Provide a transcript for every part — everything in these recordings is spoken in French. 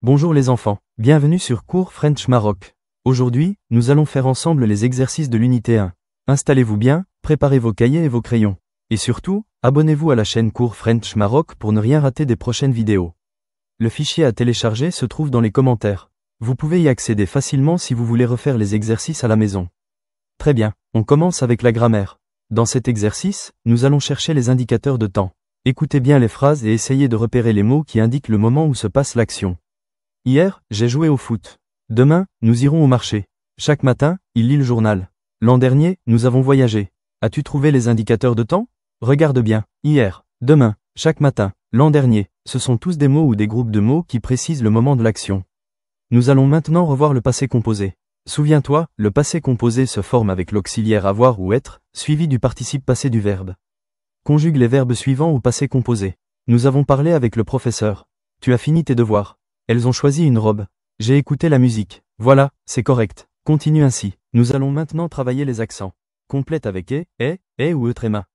Bonjour les enfants, bienvenue sur cours French Maroc. Aujourd'hui, nous allons faire ensemble les exercices de l'unité 1. Installez-vous bien, préparez vos cahiers et vos crayons. Et surtout, abonnez-vous à la chaîne cours French Maroc pour ne rien rater des prochaines vidéos. Le fichier à télécharger se trouve dans les commentaires. Vous pouvez y accéder facilement si vous voulez refaire les exercices à la maison. Très bien, on commence avec la grammaire. Dans cet exercice, nous allons chercher les indicateurs de temps. Écoutez bien les phrases et essayez de repérer les mots qui indiquent le moment où se passe l'action. Hier, j'ai joué au foot. Demain, nous irons au marché. Chaque matin, il lit le journal. L'an dernier, nous avons voyagé. As-tu trouvé les indicateurs de temps? Regarde bien. Hier, demain, chaque matin, l'an dernier, ce sont tous des mots ou des groupes de mots qui précisent le moment de l'action. Nous allons maintenant revoir le passé composé. Souviens-toi, le passé composé se forme avec l'auxiliaire avoir ou être, suivi du participe passé du verbe. Conjugue les verbes suivants au passé composé. Nous avons parlé avec le professeur. Tu as fini tes devoirs. Elles ont choisi une robe. J'ai écouté la musique. Voilà, c'est correct. Continue ainsi. Nous allons maintenant travailler les accents. Complète avec e ou e tréma.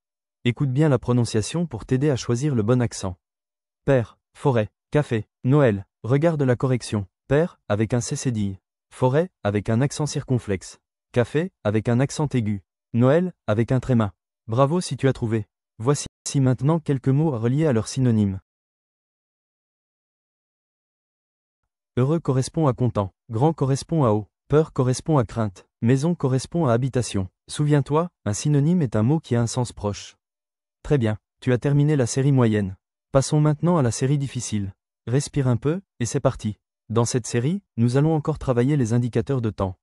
Écoute bien la prononciation pour t'aider à choisir le bon accent. Père, forêt, café, Noël. Regarde la correction. Père, avec un c cédille. Forêt, avec un accent circonflexe. Café, avec un accent aigu. Noël, avec un tréma. Bravo si tu as trouvé. Voici maintenant quelques mots à relier à leurs synonymes. Heureux correspond à content, grand correspond à haut, peur correspond à crainte, maison correspond à habitation. Souviens-toi, un synonyme est un mot qui a un sens proche. Très bien, tu as terminé la série moyenne. Passons maintenant à la série difficile. Respire un peu, et c'est parti. Dans cette série, nous allons encore travailler les indicateurs de temps.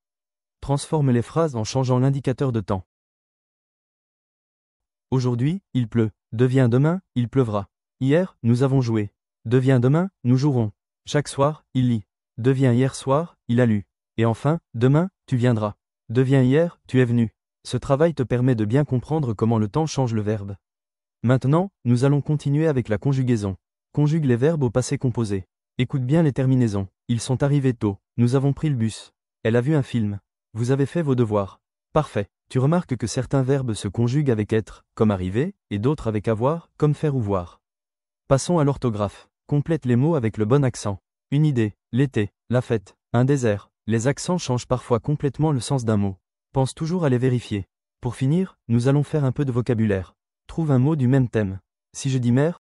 Transforme les phrases en changeant l'indicateur de temps. Aujourd'hui, il pleut. Devient demain, il pleuvra. Hier, nous avons joué. Devient demain, nous jouerons. Chaque soir, il lit. Devient hier soir, il a lu. Et enfin, demain, tu viendras. Devient hier, tu es venu. Ce travail te permet de bien comprendre comment le temps change le verbe. Maintenant, nous allons continuer avec la conjugaison. Conjugue les verbes au passé composé. Écoute bien les terminaisons. Ils sont arrivés tôt. Nous avons pris le bus. Elle a vu un film. Vous avez fait vos devoirs. Parfait. Tu remarques que certains verbes se conjuguent avec être, comme arriver, et d'autres avec avoir, comme faire ou voir. Passons à l'orthographe. Complète les mots avec le bon accent. Une idée, l'été, la fête, un désert. Les accents changent parfois complètement le sens d'un mot. Pense toujours à les vérifier. Pour finir, nous allons faire un peu de vocabulaire. Trouve un mot du même thème. Si je dis mer,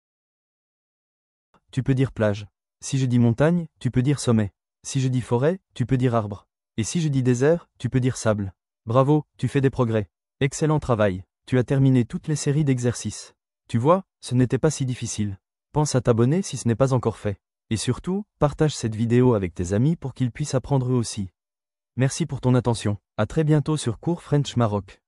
tu peux dire plage. Si je dis montagne, tu peux dire sommet. Si je dis forêt, tu peux dire arbre. Et si je dis désert, tu peux dire sable. Bravo, tu fais des progrès. Excellent travail. Tu as terminé toutes les séries d'exercices. Tu vois, ce n'était pas si difficile. Pense à t'abonner si ce n'est pas encore fait. Et surtout, partage cette vidéo avec tes amis pour qu'ils puissent apprendre eux aussi. Merci pour ton attention. À très bientôt sur cours French Maroc.